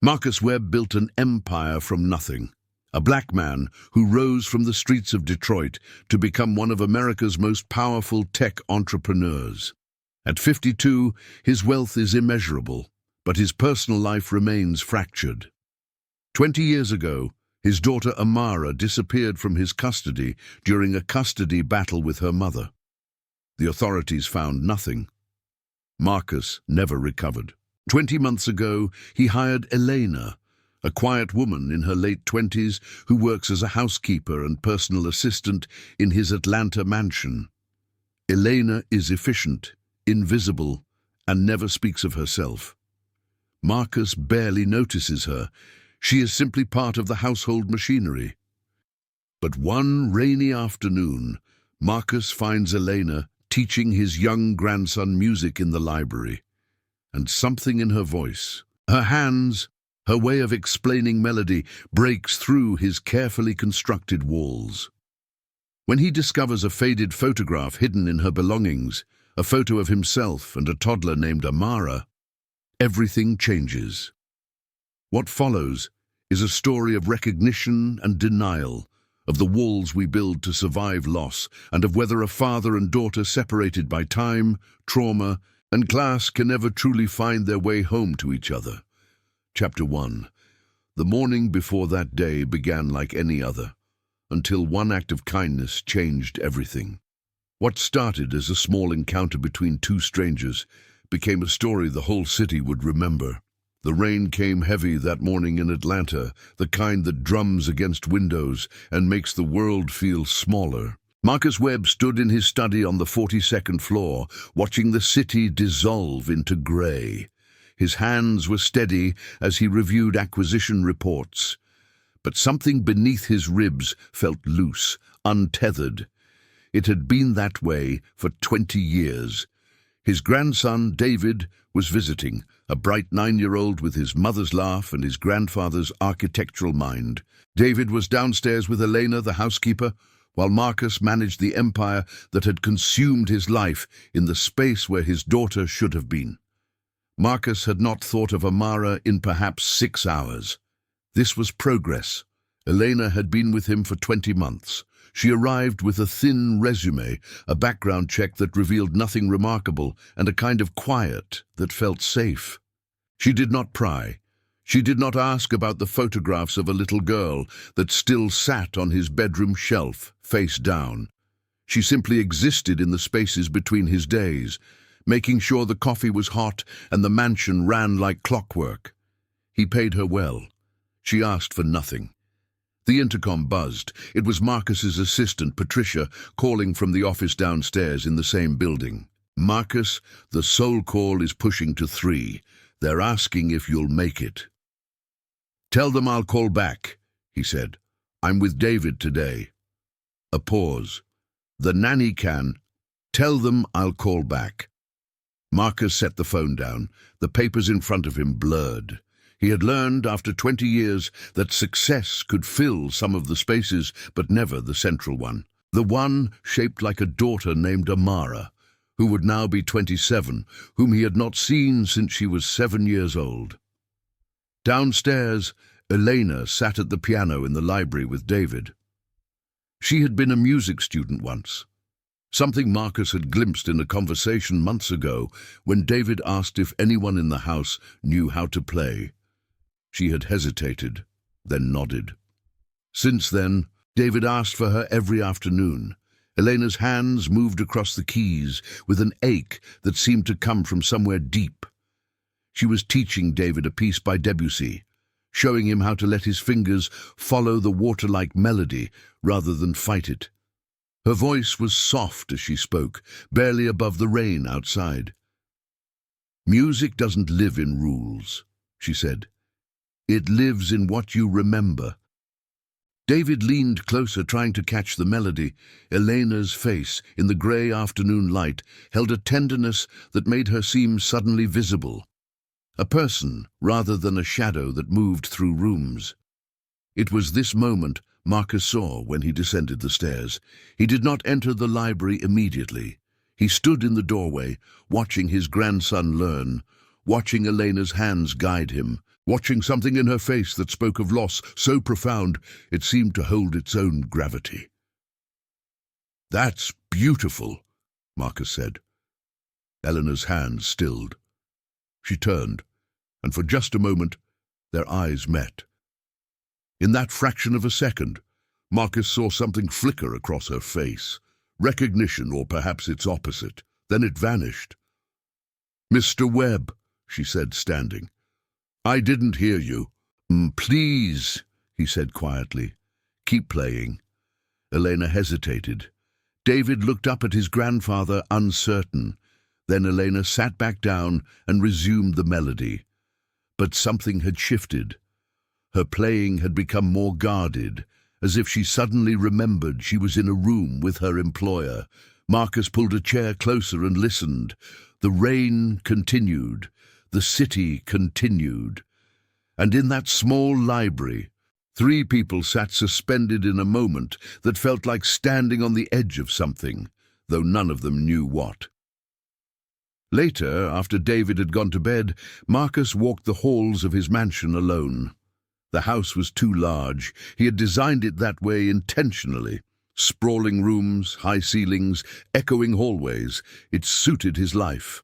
Marcus Webb built an empire from nothing. A black man who rose from the streets of Detroit to become one of America's most powerful tech entrepreneurs. At 52, his wealth is immeasurable, but his personal life remains fractured. 20 years ago, his daughter Amara disappeared from his custody during a custody battle with her mother. The authorities found nothing. Marcus never recovered. 20 months ago, he hired Elena, a quiet woman in her late 20s who works as a housekeeper and personal assistant in his Atlanta mansion. Elena is efficient, invisible, and never speaks of herself. Marcus barely notices her. She is simply part of the household machinery. But one rainy afternoon, Marcus finds Elena teaching his young grandson music in the library, and something in her voice, her hands, her way of explaining melody breaks through his carefully constructed walls. When he discovers a faded photograph hidden in her belongings, a photo of himself and a toddler named Amara, everything changes. What follows is a story of recognition and denial, of the walls we build to survive loss, and of whether a father and daughter separated by time, trauma, and class can never truly find their way home to each other. Chapter 1. The morning before that day began like any other, until one act of kindness changed everything. What started as a small encounter between two strangers became a story the whole city would remember. The rain came heavy that morning in Atlanta, the kind that drums against windows and makes the world feel smaller. Marcus Webb stood in his study on the 42nd floor, watching the city dissolve into grey. His hands were steady as he reviewed acquisition reports, but something beneath his ribs felt loose, untethered. It had been that way for 20 years. His grandson, David, was visiting, a bright 9-year-old with his mother's laugh and his grandfather's architectural mind. David was downstairs with Elena, the housekeeper, while Marcus managed the empire that had consumed his life in the space where his daughter should have been. Marcus had not thought of Amara in perhaps 6 hours. This was progress. Elena had been with him for 20 months. She arrived with a thin resume, a background check that revealed nothing remarkable, and a kind of quiet that felt safe. She did not pry. She did not ask about the photographs of a little girl that still sat on his bedroom shelf, face down. She simply existed in the spaces between his days, making sure the coffee was hot and the mansion ran like clockwork. He paid her well. She asked for nothing. The intercom buzzed. It was Marcus's assistant, Patricia, calling from the office downstairs in the same building. "Marcus, the soul call is pushing to 3. They're asking if you'll make it." "Tell them I'll call back," he said. "I'm with David today." A pause. "The nanny can. Tell them I'll call back." Marcus set the phone down. The papers in front of him blurred. He had learned after 20 years that success could fill some of the spaces, but never the central one. The one shaped like a daughter named Amara, who would now be 27, whom he had not seen since she was 7 years old. Downstairs, Elena sat at the piano in the library with David. She had been a music student once, something Marcus had glimpsed in a conversation months ago when David asked if anyone in the house knew how to play. She had hesitated, then nodded. Since then, David asked for her every afternoon. Elena's hands moved across the keys with an ache that seemed to come from somewhere deep. She was teaching David a piece by Debussy, showing him how to let his fingers follow the water-like melody rather than fight it. Her voice was soft as she spoke, barely above the rain outside. "Music doesn't live in rules," she said. "It lives in what you remember." David leaned closer, trying to catch the melody. Elena's face, in the grey afternoon light, held a tenderness that made her seem suddenly visible. A person, rather than a shadow that moved through rooms. It was this moment Marcus saw when he descended the stairs. He did not enter the library immediately. He stood in the doorway, watching his grandson learn, watching Elena's hands guide him, watching something in her face that spoke of loss so profound it seemed to hold its own gravity. "That's beautiful," Marcus said. Eleanor's hand stilled. She turned, and for just a moment, their eyes met. In that fraction of a second, Marcus saw something flicker across her face. Recognition, or perhaps its opposite. Then it vanished. "Mr. Webb," she said, standing. "I didn't hear you." Please," he said quietly. "Keep playing." Elena hesitated. David looked up at his grandfather, uncertain. Then Elena sat back down and resumed the melody. But something had shifted. Her playing had become more guarded, as if she suddenly remembered she was in a room with her employer. Marcus pulled a chair closer and listened. The rain continued. The city continued. And in that small library, 3 people sat suspended in a moment that felt like standing on the edge of something, though none of them knew what. Later, after David had gone to bed, Marcus walked the halls of his mansion alone. The house was too large. He had designed it that way intentionally. Sprawling rooms, high ceilings, echoing hallways. It suited his life.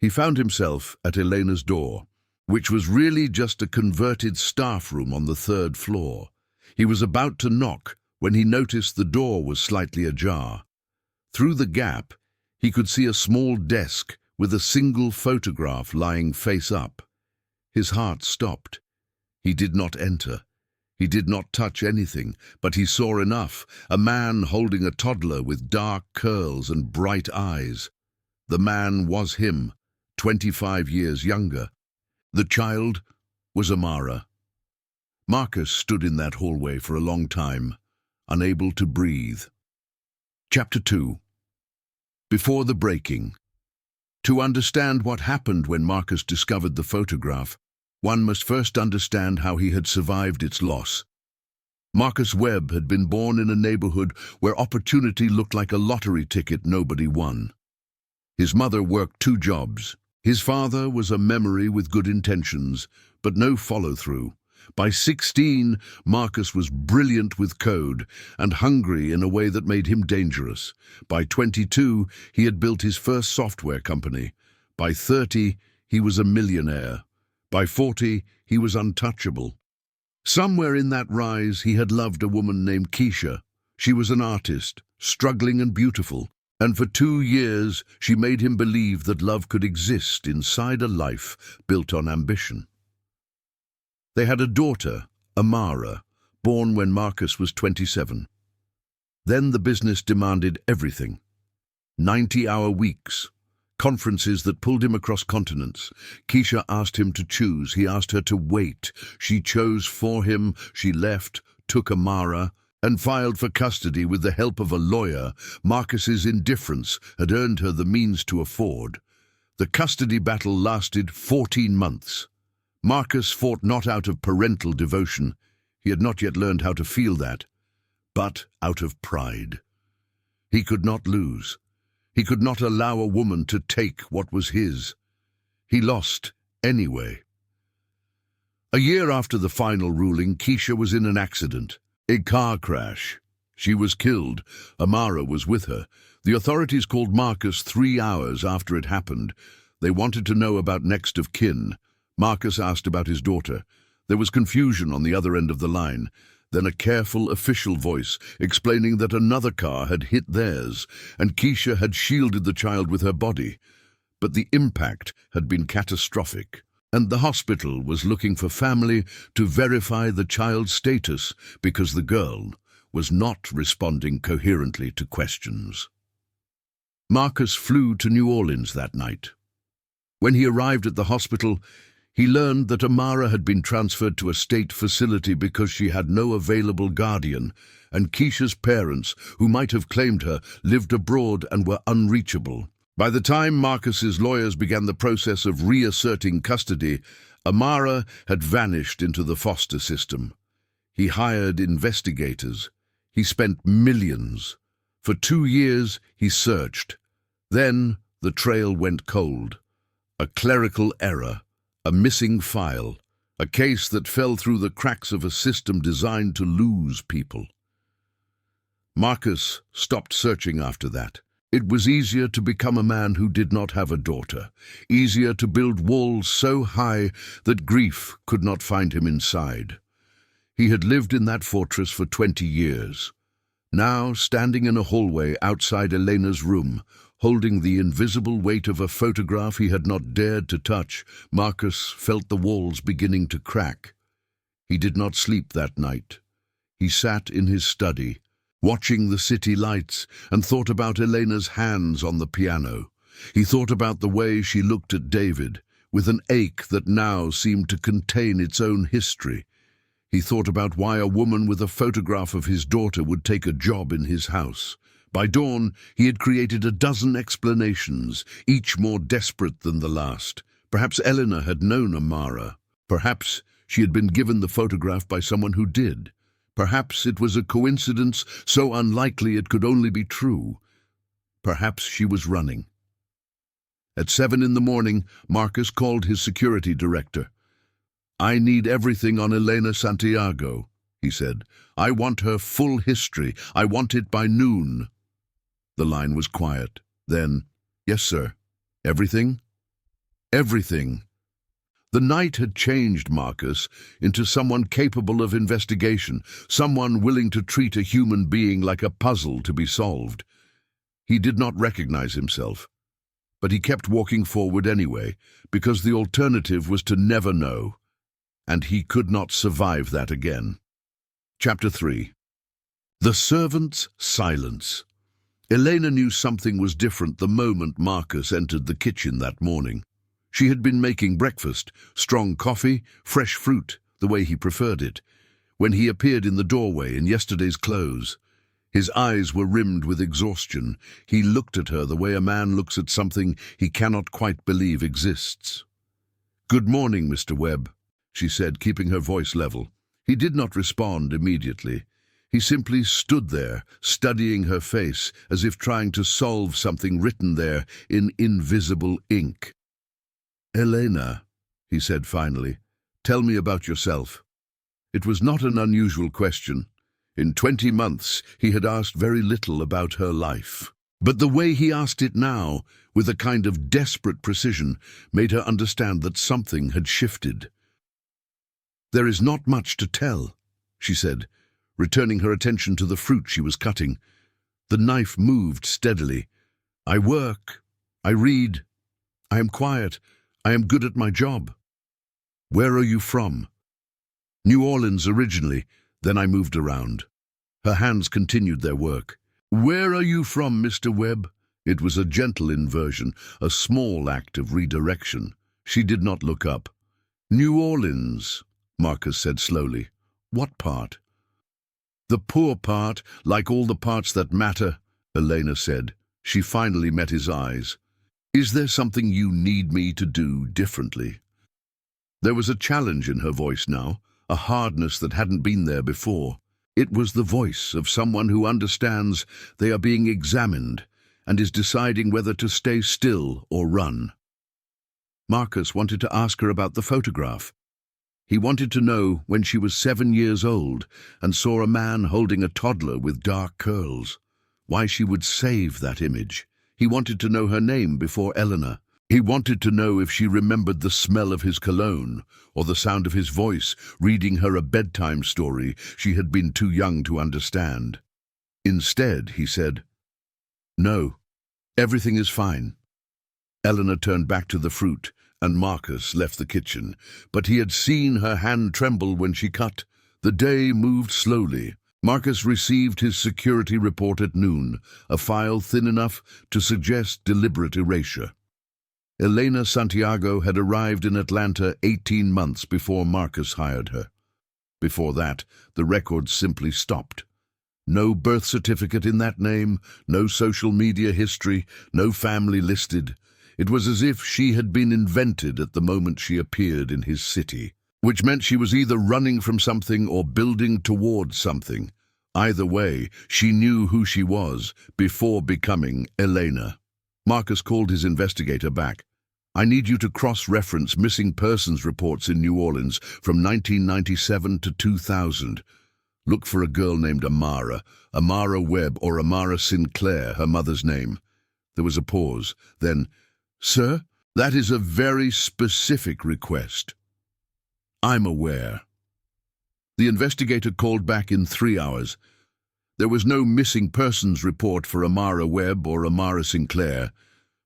He found himself at Elena's door, which was really just a converted staff room on the 3rd floor. He was about to knock when he noticed the door was slightly ajar. Through the gap, he could see a small desk with a single photograph lying face up. His heart stopped. He did not enter. He did not touch anything, but he saw enough. A man holding a toddler with dark curls and bright eyes. The man was him, 25 years younger. The child was Amara. Marcus stood in that hallway for a long time, unable to breathe. Chapter 2. Before the breaking. To understand what happened when Marcus discovered the photograph, one must first understand how he had survived its loss. Marcus Webb had been born in a neighborhood where opportunity looked like a lottery ticket nobody won. His mother worked 2 jobs. His father was a memory with good intentions, but no follow-through. By 16, Marcus was brilliant with code and hungry in a way that made him dangerous. By 22, he had built his first software company. By 30, he was a millionaire. By 40, he was untouchable. Somewhere in that rise, he had loved a woman named Keisha. She was an artist, struggling and beautiful, and for 2 years she made him believe that love could exist inside a life built on ambition. They had a daughter, Amara, born when Marcus was 27. Then the business demanded everything. 90-hour weeks, conferences that pulled him across continents. Keisha asked him to choose. He asked her to wait. She chose for him. She left, took Amara, and filed for custody with the help of a lawyer. Marcus's indifference had earned her the means to afford. The custody battle lasted 14 months. Marcus fought not out of parental devotion. He had not yet learned how to feel that, but out of pride. He could not lose. He could not allow a woman to take what was his. He lost anyway. A year after the final ruling, Keisha was in an accident, a car crash. She was killed. Amara was with her. The authorities called Marcus 3 hours after it happened. They wanted to know about next of kin. Marcus asked about his daughter. There was confusion on the other end of the line. Then a careful official voice explaining that another car had hit theirs, and Keisha had shielded the child with her body. But the impact had been catastrophic, and the hospital was looking for family to verify the child's status because the girl was not responding coherently to questions. Marcus flew to New Orleans that night. When he arrived at the hospital, he learned that Amara had been transferred to a state facility because she had no available guardian, and Keisha's parents, who might have claimed her, lived abroad and were unreachable. By the time Marcus's lawyers began the process of reasserting custody, Amara had vanished into the foster system. He hired investigators. He spent millions. For 2 years he searched. Then the trail went cold. A clerical error. A missing file, A case that fell through the cracks of a system designed to lose people. Marcus stopped searching after that. It was easier to become a man who did not have a daughter, easier to build walls so high that grief could not find him inside. He had lived in that fortress for 20 years. Now, standing in a hallway outside Elena's room, holding the invisible weight of a photograph he had not dared to touch, Marcus felt the walls beginning to crack. He did not sleep that night. He sat in his study, watching the city lights, and thought about Elena's hands on the piano. He thought about the way she looked at David, with an ache that now seemed to contain its own history. He thought about why a woman with a photograph of his daughter would take a job in his house. By dawn, he had created a dozen explanations, each more desperate than the last. Perhaps Elena had known Amara. Perhaps she had been given the photograph by someone who did. Perhaps it was a coincidence so unlikely it could only be true. Perhaps she was running. At 7 in the morning, Marcus called his security director. "I need everything on Elena Santiago," he said. "I want her full history. I want it by noon." The line was quiet. Then, "Yes, sir." "Everything?" "Everything." The night had changed Marcus into someone capable of investigation, someone willing to treat a human being like a puzzle to be solved. He did not recognize himself, but he kept walking forward anyway, because the alternative was to never know, and he could not survive that again. Chapter 3. The servant's silence. Elena knew something was different the moment Marcus entered the kitchen that morning. She had been making breakfast, strong coffee, fresh fruit, the way he preferred it, when he appeared in the doorway in yesterday's clothes. His eyes were rimmed with exhaustion. He looked at her the way a man looks at something he cannot quite believe exists. "Good morning, Mr. Webb," she said, keeping her voice level. He did not respond immediately. He simply stood there, studying her face, as if trying to solve something written there in invisible ink. "Elena," he said finally, "tell me about yourself." It was not an unusual question. In 20 months, he had asked very little about her life. But the way he asked it now, with a kind of desperate precision, made her understand that something had shifted. "There is not much to tell," she said, returning her attention to the fruit she was cutting. The knife moved steadily. "I work. I read. I am quiet. I am good at my job." "Where are you from?" "New Orleans originally, then I moved around." Her hands continued their work. "Where are you from, Mr. Webb?" It was a gentle inversion, a small act of redirection. She did not look up. "New Orleans," Marcus said slowly. "What part?" "The poor part, like all the parts that matter," Elena said. She finally met his eyes. "Is there something you need me to do differently?" There was a challenge in her voice now, a hardness that hadn't been there before. It was the voice of someone who understands they are being examined and is deciding whether to stay still or run. Marcus wanted to ask her about the photograph. He wanted to know when she was 7 years old and saw a man holding a toddler with dark curls, why she would save that image. He wanted to know her name before Eleanor. He wanted to know if she remembered the smell of his cologne or the sound of his voice reading her a bedtime story she had been too young to understand. Instead, he said, "No, everything is fine." Eleanor turned back to the fruit, and Marcus left the kitchen, but he had seen her hand tremble when she cut. The day moved slowly. Marcus received his security report at noon, a file thin enough to suggest deliberate erasure. Elena Santiago had arrived in Atlanta 18 months before Marcus hired her. Before that, the records simply stopped. No birth certificate in that name, no social media history, no family listed. It was as if she had been invented at the moment she appeared in his city, which meant she was either running from something or building towards something. Either way, she knew who she was before becoming Elena. Marcus called his investigator back. I need you to cross-reference missing persons reports in New Orleans from 1997 to 2000. Look for a girl named Amara Webb or Amara Sinclair, her mother's name. There was a pause. Then, "Sir, that is a very specific request." "I'm aware." The investigator called back in 3 hours. There was no missing persons report for Amara Webb or Amara Sinclair,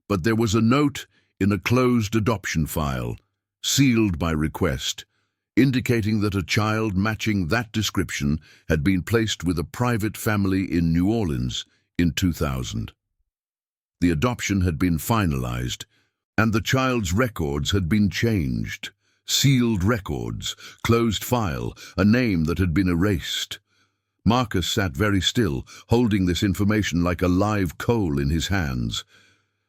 but there was a note in a closed adoption file, sealed by request, indicating that a child matching that description had been placed with a private family in New Orleans in 2000. The adoption had been finalized, and the child's records had been changed. Sealed records, closed file, a name that had been erased. Marcus sat very still, holding this information like a live coal in his hands.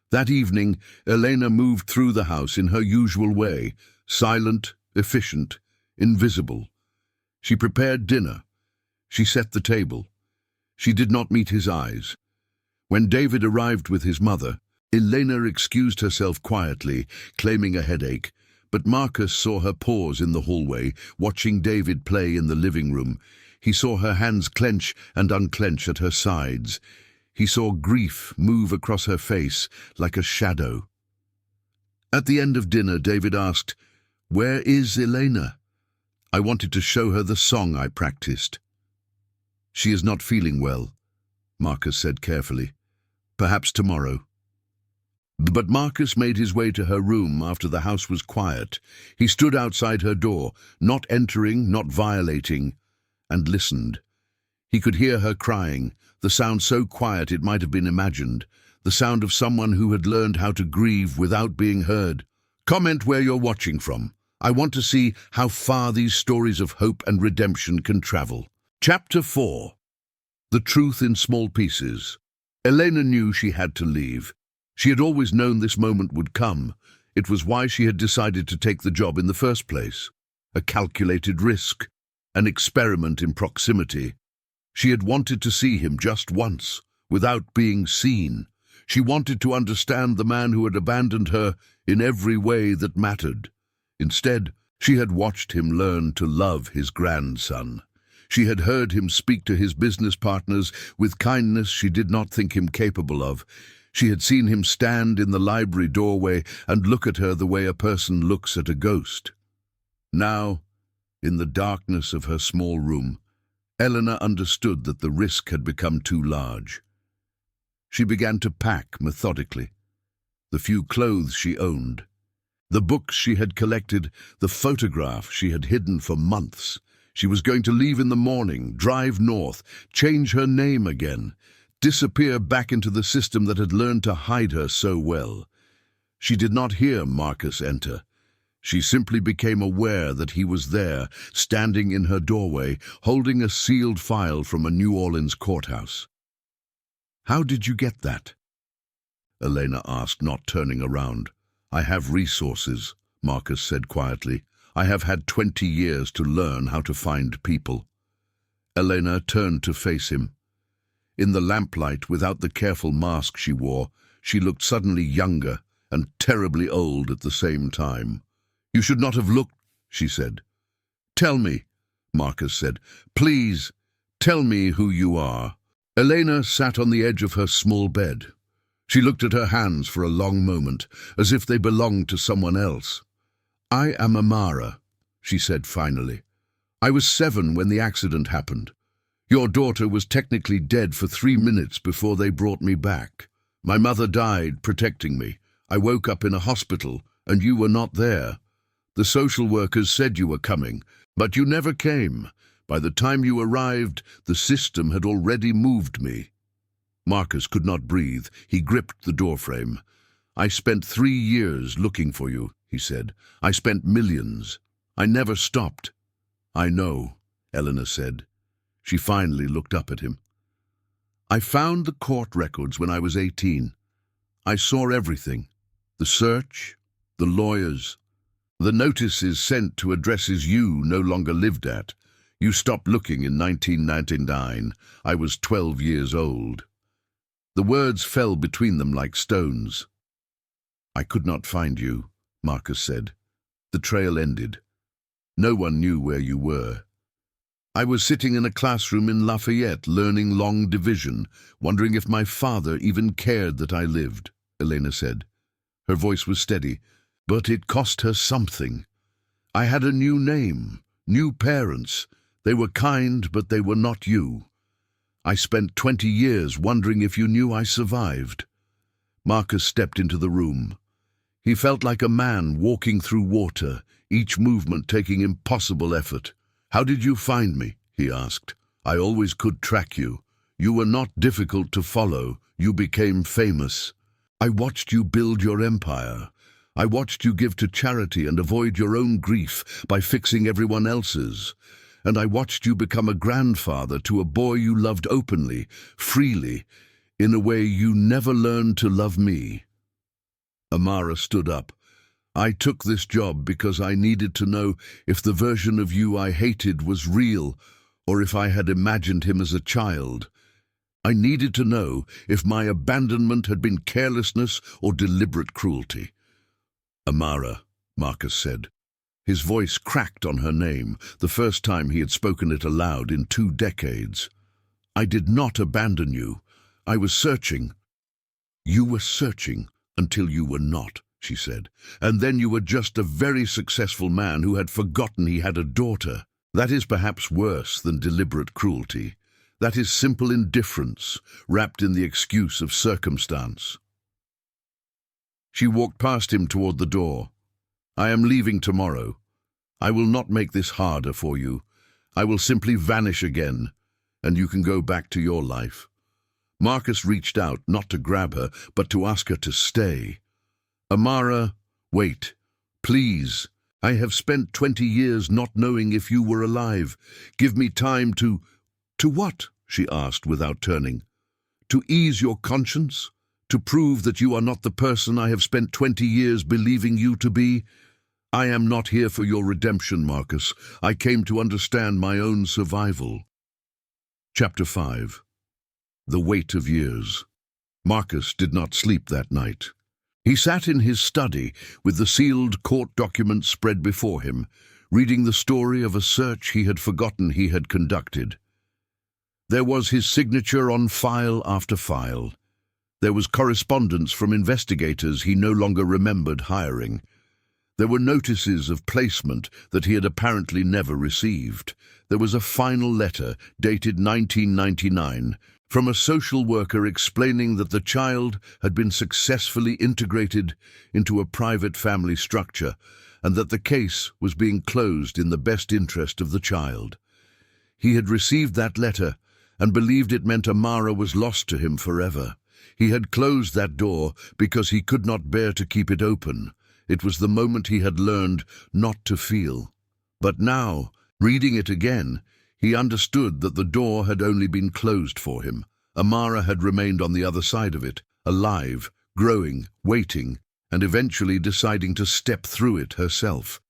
That evening, Elena moved through the house in her usual way, silent, efficient, invisible. She prepared dinner. She set the table. She did not meet his eyes. When David arrived with his mother, Elena excused herself quietly, claiming a headache, but Marcus saw her pause in the hallway, watching David play in the living room. He saw her hands clench and unclench at her sides. He saw grief move across her face like a shadow. At the end of dinner, David asked, "Where is Elena? I wanted to show her the song I practiced." "She is not feeling well," Marcus said carefully. "Perhaps tomorrow." But Marcus made his way to her room after the house was quiet. He stood outside her door, not entering, not violating, and listened. He could hear her crying, the sound so quiet it might have been imagined, the sound of someone who had learned how to grieve without being heard. Comment where you're watching from. I want to see how far these stories of hope and redemption can travel. Chapter 4. The Truth in Small Pieces. Elena knew she had to leave. She had always known this moment would come. It was why she had decided to take the job in the first place. A calculated risk, an experiment in proximity. She had wanted to see him just once, without being seen. She wanted to understand the man who had abandoned her in every way that mattered. Instead, she had watched him learn to love his grandson. She had heard him speak to his business partners with kindness she did not think him capable of. She had seen him stand in the library doorway and look at her the way a person looks at a ghost. Now, in the darkness of her small room, Elena understood that the risk had become too large. She began to pack methodically. The few clothes she owned, the books she had collected, the photograph she had hidden for months. She was going to leave in the morning, drive north, change her name again, disappear back into the system that had learned to hide her so well. She did not hear Marcus enter. She simply became aware that he was there, standing in her doorway, holding a sealed file from a New Orleans courthouse. "How did you get that?" Elena asked, not turning around. "I have resources," Marcus said quietly. "I have had 20 years to learn how to find people." Elena turned to face him. In the lamplight, without the careful mask she wore, she looked suddenly younger and terribly old at the same time. "You should not have looked," she said. "Tell me," Marcus said. "Please, tell me who you are." Elena sat on the edge of her small bed. She looked at her hands for a long moment, as if they belonged to someone else. "I am Amara," she said finally. "I was 7 when the accident happened. Your daughter was technically dead for 3 minutes before they brought me back. My mother died protecting me. I woke up in a hospital, and you were not there. The social workers said you were coming, but you never came. By the time you arrived, the system had already moved me." Marcus could not breathe. He gripped the doorframe. "I spent 3 years looking for you," he said. "I spent millions. I never stopped." "I know," Elena said. She finally looked up at him. "I found the court records when I was 18. I saw everything. The search, the lawyers, the notices sent to addresses you no longer lived at. You stopped looking in 1999. I was 12 years old." The words fell between them like stones. I could not find you, Marcus said. The trail ended. No one knew where you were. I was sitting in a classroom in Lafayette learning long division, wondering if my father even cared that I lived, Elena said. Her voice was steady, but it cost her something. I had a new name, new parents. They were kind, but they were not you. I spent 20 years wondering if you knew I survived. Marcus stepped into the room. He felt like a man walking through water, each movement taking impossible effort. How did you find me? He asked. I always could track you. You were not difficult to follow. You became famous. I watched you build your empire. I watched you give to charity and avoid your own grief by fixing everyone else's. And I watched you become a grandfather to a boy you loved openly, freely, in a way you never learned to love me. Amara stood up. I took this job because I needed to know if the version of you I hated was real, or if I had imagined him as a child. I needed to know if my abandonment had been carelessness or deliberate cruelty. Amara, Marcus said. His voice cracked on her name, the first time he had spoken it aloud in 2 decades. I did not abandon you. I was searching. You were searching until you were not, she said. And then you were just a very successful man who had forgotten he had a daughter. That is perhaps worse than deliberate cruelty. That is simple indifference, wrapped in the excuse of circumstance. She walked past him toward the door. I am leaving tomorrow. I will not make this harder for you. I will simply vanish again, and you can go back to your life. Marcus reached out, not to grab her, but to ask her to stay. Amara, wait. Please. I have spent 20 years not knowing if you were alive. Give me time to... To what? She asked without turning. To ease your conscience? To prove that you are not the person I have spent 20 years believing you to be? I am not here for your redemption, Marcus. I came to understand my own survival. Chapter 5. The Weight of Years. Marcus did not sleep that night. He sat in his study with the sealed court documents spread before him, reading the story of a search he had forgotten he had conducted. There was his signature on file after file. There was correspondence from investigators he no longer remembered hiring. There were notices of placement that he had apparently never received. There was a final letter, dated 1999, from a social worker explaining that the child had been successfully integrated into a private family structure and that the case was being closed in the best interest of the child. He had received that letter and believed it meant Amara was lost to him forever. He had closed that door because he could not bear to keep it open. It was the moment he had learned not to feel. But now, reading it again, he understood that the door had only been closed for him. Amara had remained on the other side of it, alive, growing, waiting, and eventually deciding to step through it herself.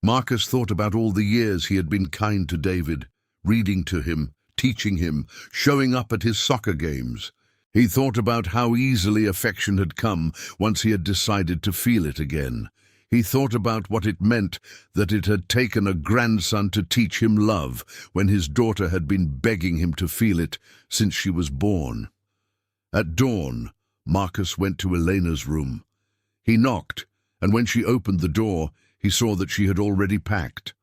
Marcus thought about all the years he had been kind to David, reading to him, teaching him, showing up at his soccer games. He thought about how easily affection had come once he had decided to feel it again. He thought about what it meant that it had taken a grandson to teach him love when his daughter had been begging him to feel it since she was born. At dawn, Marcus went to Elena's room. He knocked, and when she opened the door, he saw that she had already packed.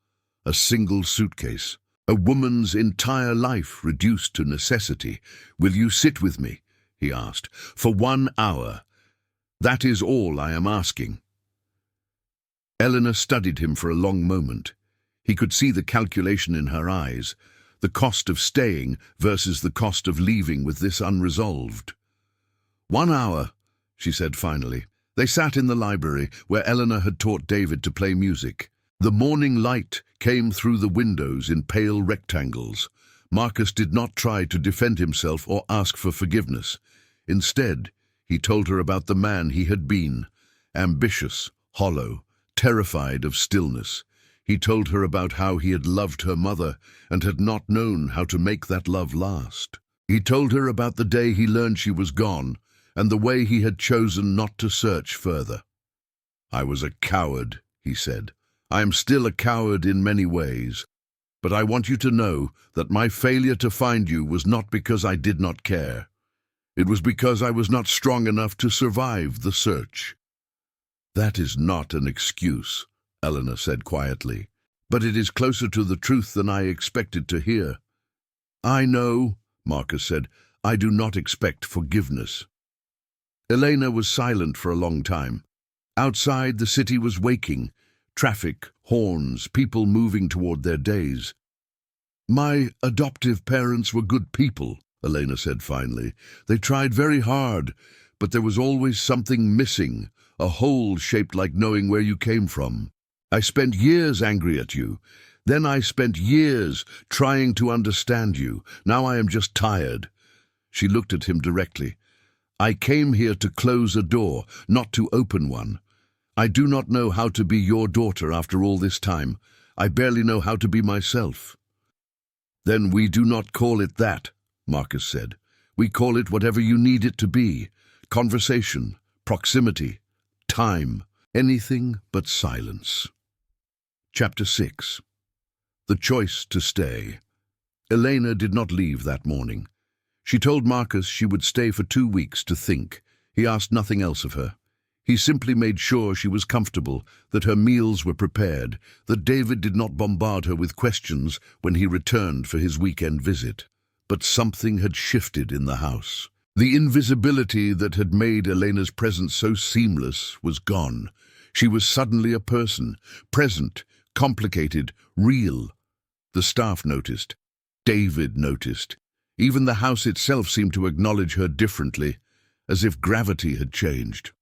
A single suitcase. A woman's entire life reduced to necessity. Will you sit with me? He asked. For 1 hour. That is all I am asking. Eleanor studied him for a long moment. He could see the calculation in her eyes, the cost of staying versus the cost of leaving with this unresolved. 1 hour, she said finally. They sat in the library where Eleanor had taught David to play music. The morning light came through the windows in pale rectangles. Marcus did not try to defend himself or ask for forgiveness. Instead, he told her about the man he had been, ambitious, hollow, terrified of stillness. He told her about how he had loved her mother and had not known how to make that love last. He told her about the day he learned she was gone and the way he had chosen not to search further. "I was a coward," he said. "I am still a coward in many ways. But I want you to know that my failure to find you was not because I did not care. It was because I was not strong enough to survive the search." "That is not an excuse," Eleanor said quietly, "but it is closer to the truth than I expected to hear." "I know," Marcus said. "I do not expect forgiveness." Elena was silent for a long time. Outside, the city was waking. Traffic, horns, people moving toward their days. "My adoptive parents were good people," Elena said finally. "They tried very hard, but there was always something missing, a hole shaped like knowing where you came from. I spent years angry at you. Then I spent years trying to understand you. Now I am just tired." She looked at him directly. "I came here to close a door, not to open one. I do not know how to be your daughter after all this time. I barely know how to be myself." "Then we do not call it that," Marcus said. "We call it whatever you need it to be. Conversation, proximity, time, anything but silence." Chapter 6. The choice to stay. Elena did not leave that morning. She told Marcus she would stay for 2 weeks to think. He asked nothing else of her. He simply made sure she was comfortable, that her meals were prepared, that David did not bombard her with questions when he returned for his weekend visit. But something had shifted in the house. The invisibility that had made Elena's presence so seamless was gone. She was suddenly a person, present, complicated, real. The staff noticed. David noticed. Even the house itself seemed to acknowledge her differently, as if gravity had changed.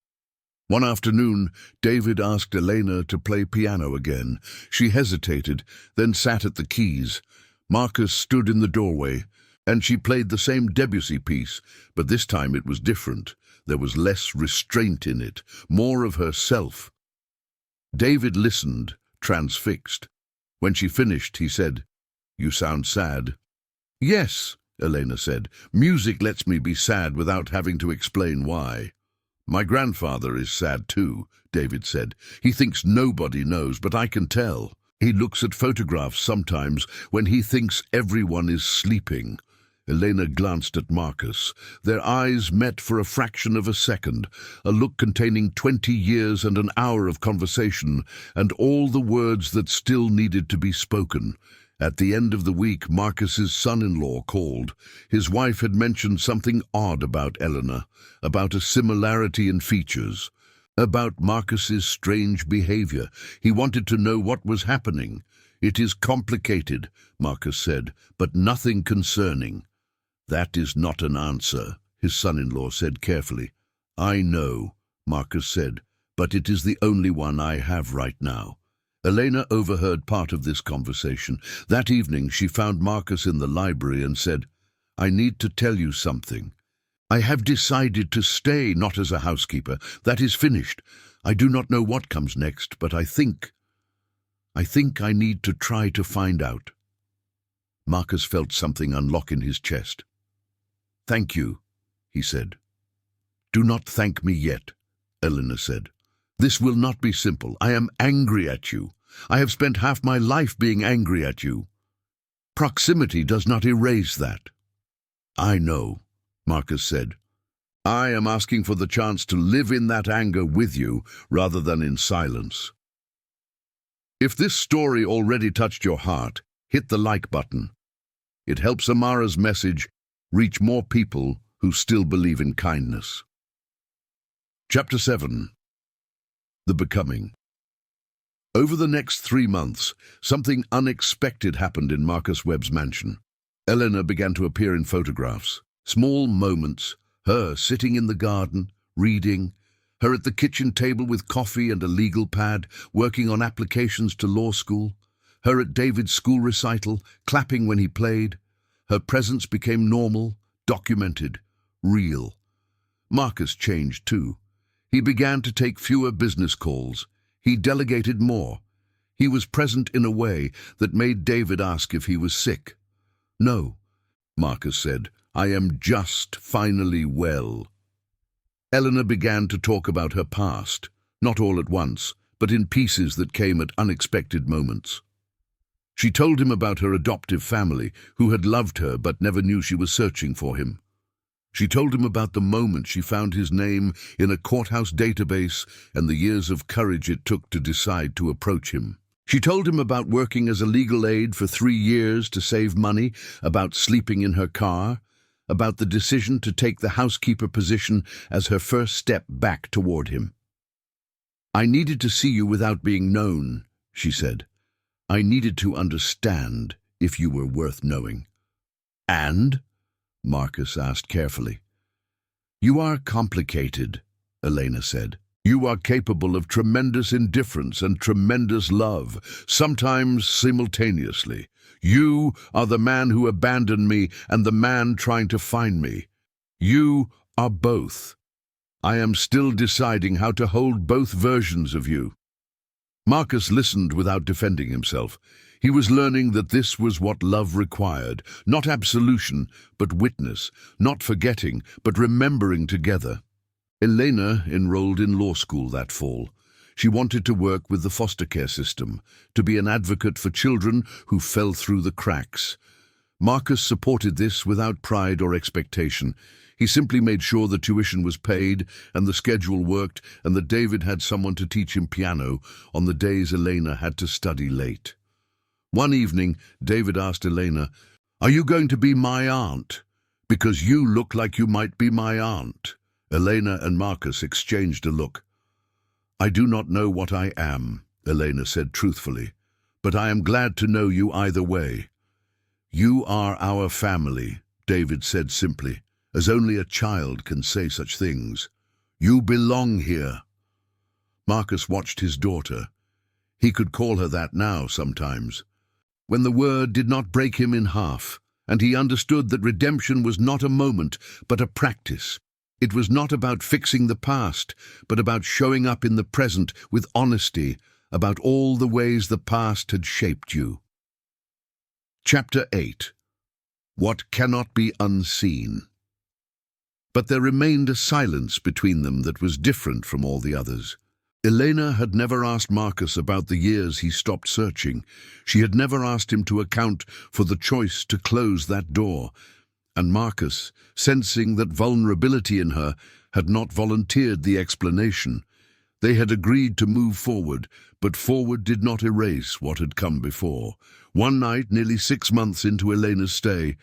One afternoon, David asked Elena to play piano again. She hesitated, then sat at the keys. Marcus stood in the doorway, and she played the same Debussy piece, but this time it was different. There was less restraint in it, more of herself. David listened, transfixed. When she finished, he said, "You sound sad." "Yes," Elena said. "Music lets me be sad without having to explain why." "My grandfather is sad too," David said. "He thinks nobody knows, but I can tell. He looks at photographs sometimes when he thinks everyone is sleeping." Elena glanced at Marcus. Their eyes met for a fraction of a second, a look containing 20 years and an hour of conversation, and all the words that still needed to be spoken. At the end of the week, Marcus's son-in-law called. His wife had mentioned something odd about Eleanor, about a similarity in features, about Marcus's strange behavior. He wanted to know what was happening. "It is complicated," Marcus said, "but nothing concerning." "That is not an answer," his son-in-law said carefully. "I know," Marcus said, "but it is the only one I have right now." Elena overheard part of this conversation. That evening she found Marcus in the library and said, "I need to tell you something. I have decided to stay, not as a housekeeper. That is finished. I do not know what comes next, but I think I need to try to find out." Marcus felt something unlock in his chest. "Thank you," he said. "Do not thank me yet," Elena said. "This will not be simple. I am angry at you. I have spent half my life being angry at you. Proximity does not erase that." "I know," Marcus said. "I am asking for the chance to live in that anger with you rather than in silence." If this story already touched your heart, hit the like button. It helps Amara's message reach more people who still believe in kindness. Chapter 7. The Becoming. Over the next 3 months, something unexpected happened in Marcus Webb's mansion. Eleanor began to appear in photographs. Small moments, her sitting in the garden, reading, her at the kitchen table with coffee and a legal pad, working on applications to law school, her at David's school recital, clapping when he played. Her presence became normal, documented, real. Marcus changed too. He began to take fewer business calls. He delegated more. He was present in a way that made David ask if he was sick. "No," Marcus said, "I am just finally well." Eleanor began to talk about her past, not all at once, but in pieces that came at unexpected moments. She told him about her adoptive family, who had loved her but never knew she was searching for him. She told him about the moment she found his name in a courthouse database and the years of courage it took to decide to approach him. She told him about working as a legal aid for 3 years to save money, about sleeping in her car, about the decision to take the housekeeper position as her first step back toward him. "I needed to see you without being known," she said. "I needed to understand if you were worth knowing." "And?" Marcus asked carefully. "You are complicated," Elena said. "You are capable of tremendous indifference and tremendous love, sometimes simultaneously. You are the man who abandoned me and the man trying to find me. You are both. I am still deciding how to hold both versions of you." Marcus listened without defending himself. He was learning that this was what love required, not absolution, but witness, not forgetting, but remembering together. Elena enrolled in law school that fall. She wanted to work with the foster care system, to be an advocate for children who fell through the cracks. Marcus supported this without pride or expectation. He simply made sure the tuition was paid and the schedule worked and that David had someone to teach him piano on the days Elena had to study late. One evening, David asked Elena, "Are you going to be my aunt? Because you look like you might be my aunt." Elena and Marcus exchanged a look. "I do not know what I am," Elena said truthfully, "but I am glad to know you either way." "You are our family," David said simply, as only a child can say such things. "You belong here." Marcus watched his daughter. He could call her that now sometimes. When the word did not break him in half, and he understood that redemption was not a moment, but a practice. It was not about fixing the past, but about showing up in the present with honesty about all the ways the past had shaped you. Chapter 8. What Cannot Be Unseen. But there remained a silence between them that was different from all the others. Elena had never asked Marcus about the years he stopped searching. She had never asked him to account for the choice to close that door. And Marcus, sensing that vulnerability in her, had not volunteered the explanation. They had agreed to move forward, but forward did not erase what had come before. One night, nearly 6 months into Elena's stay,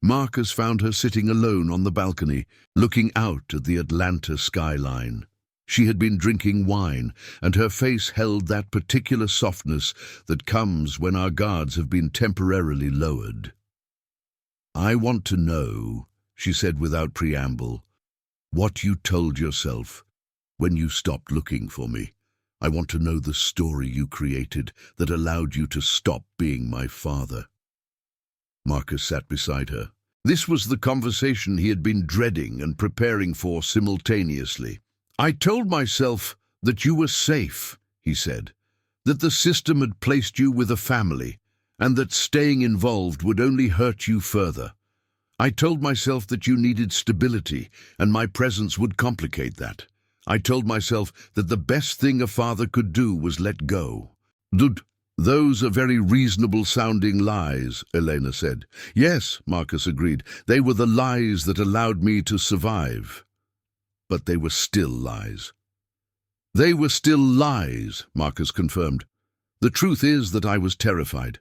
Marcus found her sitting alone on the balcony, looking out at the Atlanta skyline. She had been drinking wine, and her face held that particular softness that comes when our guards have been temporarily lowered. "I want to know," she said without preamble, "what you told yourself when you stopped looking for me. I want to know the story you created that allowed you to stop being my father." Marcus sat beside her. This was the conversation he had been dreading and preparing for simultaneously. "I told myself that you were safe," he said, "that the system had placed you with a family, and that staying involved would only hurt you further. I told myself that you needed stability, and my presence would complicate that. I told myself that the best thing a father could do was let go." "Those are very reasonable-sounding lies," Elena said. "Yes," Marcus agreed, "they were the lies that allowed me to survive." But they were still lies. "They were still lies," Marcus confirmed. "The truth is that I was terrified.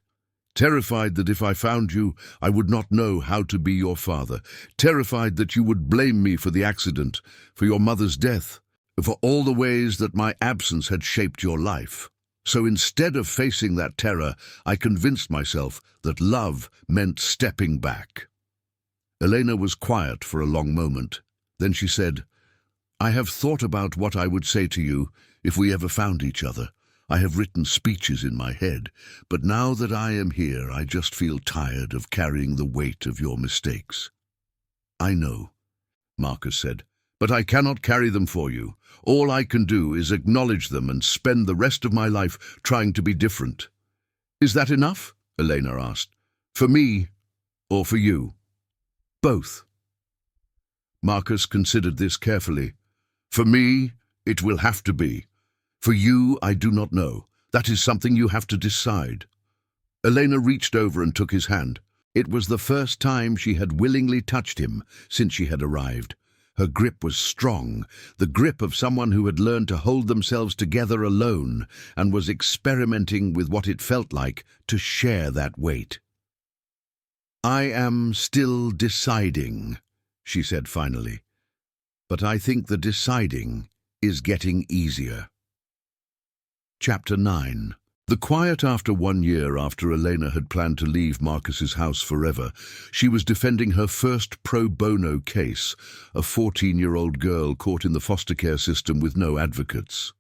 Terrified that if I found you, I would not know how to be your father. Terrified that you would blame me for the accident, for your mother's death, for all the ways that my absence had shaped your life. So instead of facing that terror, I convinced myself that love meant stepping back." Elena was quiet for a long moment. Then she said, "I have thought about what I would say to you if we ever found each other. I have written speeches in my head, but now that I am here, I just feel tired of carrying the weight of your mistakes." "I know," Marcus said, "but I cannot carry them for you. All I can do is acknowledge them and spend the rest of my life trying to be different." "Is that enough?" Elena asked. "For me, or for you?" "Both." Marcus considered this carefully. For me, it will have to be. For you, I do not know. That is something you have to decide. Elena reached over and took his hand. It was the first time she had willingly touched him since she had arrived. Her grip was strong, the grip of someone who had learned to hold themselves together alone and was experimenting with what it felt like to share that weight. "I am still deciding," she said finally. "But I think the deciding is getting easier." Chapter 9. The quiet after 1 year after Elena had planned to leave Marcus's house forever, she was defending her first pro bono case, a 14-year-old girl caught in the foster care system with no advocates.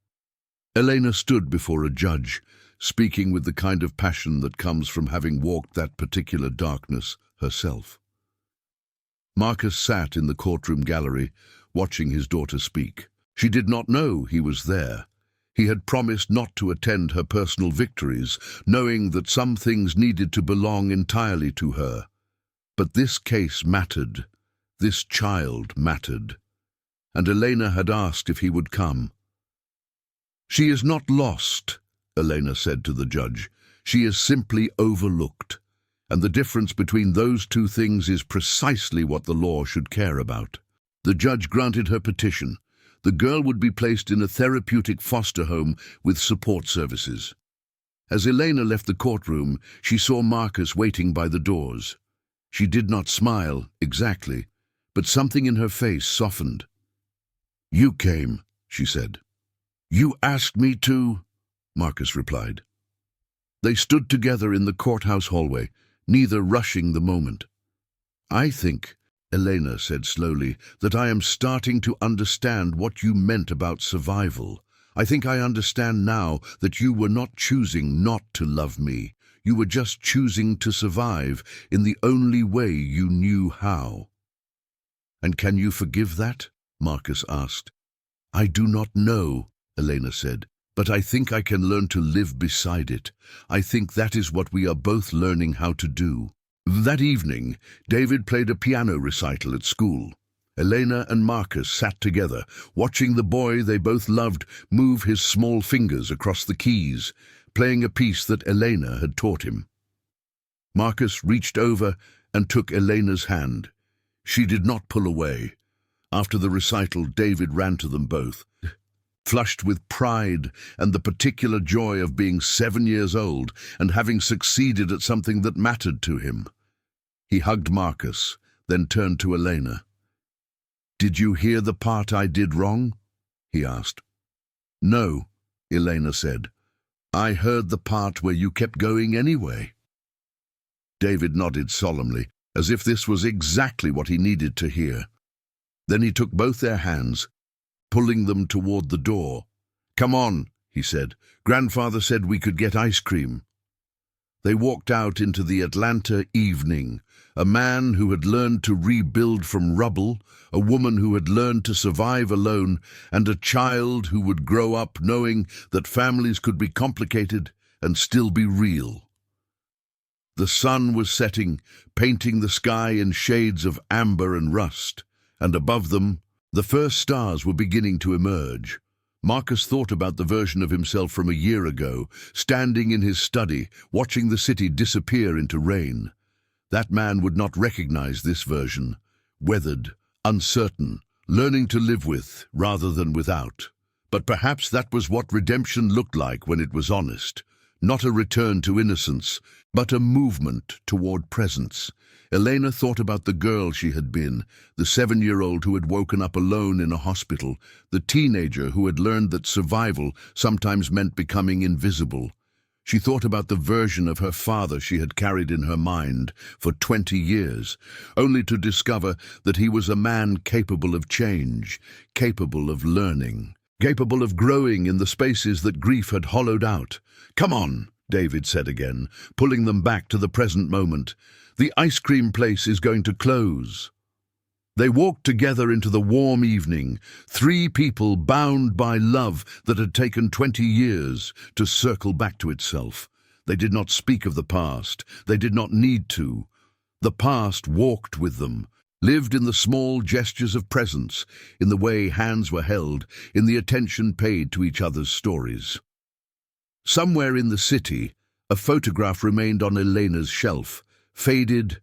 Elena stood before a judge, speaking with the kind of passion that comes from having walked that particular darkness herself. Marcus sat in the courtroom gallery, watching his daughter speak. She did not know he was there. He had promised not to attend her personal victories, knowing that some things needed to belong entirely to her. But this case mattered. This child mattered. And Elena had asked if he would come. "She is not lost," Elena said to the judge. "She is simply overlooked. And the difference between those two things is precisely what the law should care about." The judge granted her petition. The girl would be placed in a therapeutic foster home with support services. As Elena left the courtroom, she saw Marcus waiting by the doors. She did not smile, exactly, but something in her face softened. "You came," she said. "You asked me to," Marcus replied. They stood together in the courthouse hallway, neither rushing the moment. "I think," Elena said slowly, "that I am starting to understand what you meant about survival. I think I understand now that you were not choosing not to love me. You were just choosing to survive in the only way you knew how." "And can you forgive that?" Marcus asked. "I do not know," Elena said, "but I think I can learn to live beside it. I think that is what we are both learning how to do." That evening, David played a piano recital at school. Elena and Marcus sat together, watching the boy they both loved move his small fingers across the keys, playing a piece that Elena had taught him. Marcus reached over and took Elena's hand. She did not pull away. After the recital, David ran to them both. Flushed with pride and the particular joy of being 7 years old and having succeeded at something that mattered to him. He hugged Marcus, then turned to Elena. "Did you hear the part I did wrong?" he asked. "No," Elena said. "I heard the part where you kept going anyway." David nodded solemnly, as if this was exactly what he needed to hear. Then he took both their hands, pulling them toward the door. "Come on," he said. "Grandfather said we could get ice cream." They walked out into the Atlanta evening. A man who had learned to rebuild from rubble, a woman who had learned to survive alone, and a child who would grow up knowing that families could be complicated and still be real. The sun was setting, painting the sky in shades of amber and rust, and above them, the first stars were beginning to emerge. Marcus thought about the version of himself from a year ago, standing in his study, watching the city disappear into rain. That man would not recognize this version, weathered, uncertain, learning to live with rather than without. But perhaps that was what redemption looked like when it was honest. Not a return to innocence, but a movement toward presence. Elena thought about the girl she had been, the 7-year-old who had woken up alone in a hospital, the teenager who had learned that survival sometimes meant becoming invisible. She thought about the version of her father she had carried in her mind for 20 years, only to discover that he was a man capable of change, capable of learning, capable of growing in the spaces that grief had hollowed out. "Come on," David said again, pulling them back to the present moment. "The ice cream place is going to close." They walked together into the warm evening, 3 people bound by love that had taken 20 years to circle back to itself. They did not speak of the past. They did not need to. The past walked with them. lived in the small gestures of presence, in the way hands were held, in the attention paid to each other's stories. Somewhere in the city, a photograph remained on Elena's shelf, faded,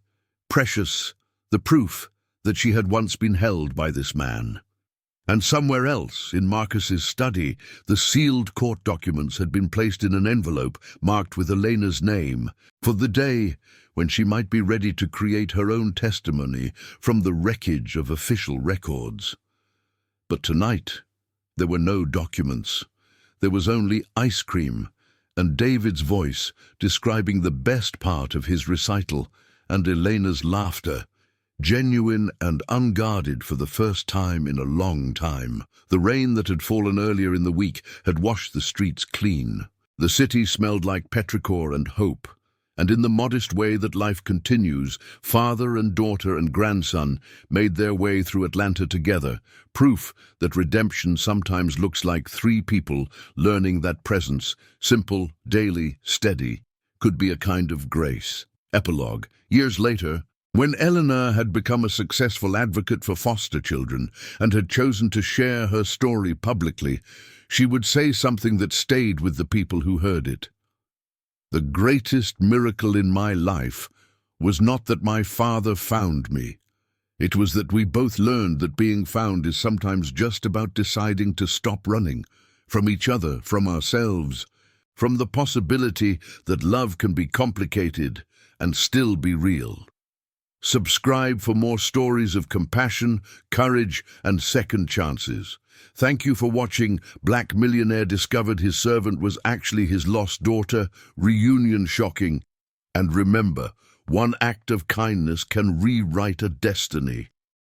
precious, the proof that she had once been held by this man. And somewhere else, in Marcus's study, the sealed court documents had been placed in an envelope marked with Elena's name, for the day when she might be ready to create her own testimony from the wreckage of official records. But tonight, there were no documents. There was only ice cream, and David's voice describing the best part of his recital, and Elena's laughter, genuine and unguarded for the first time in a long time. The rain that had fallen earlier in the week had washed the streets clean. The city smelled like petrichor and hope. And in the modest way that life continues, father and daughter and grandson made their way through Atlanta together, proof that redemption sometimes looks like three people learning that presence, simple, daily, steady, could be a kind of grace. Epilogue. Years later, when Eleanor had become a successful advocate for foster children and had chosen to share her story publicly, she would say something that stayed with the people who heard it. The greatest miracle in my life was not that my father found me. It was that we both learned that being found is sometimes just about deciding to stop running from each other, from ourselves, from the possibility that love can be complicated and still be real. Subscribe for more stories of compassion, courage, and second chances. Thank you for watching. Black Millionaire discovered his servant was actually his lost daughter. Reunion shocking. And remember, one act of kindness can rewrite a destiny.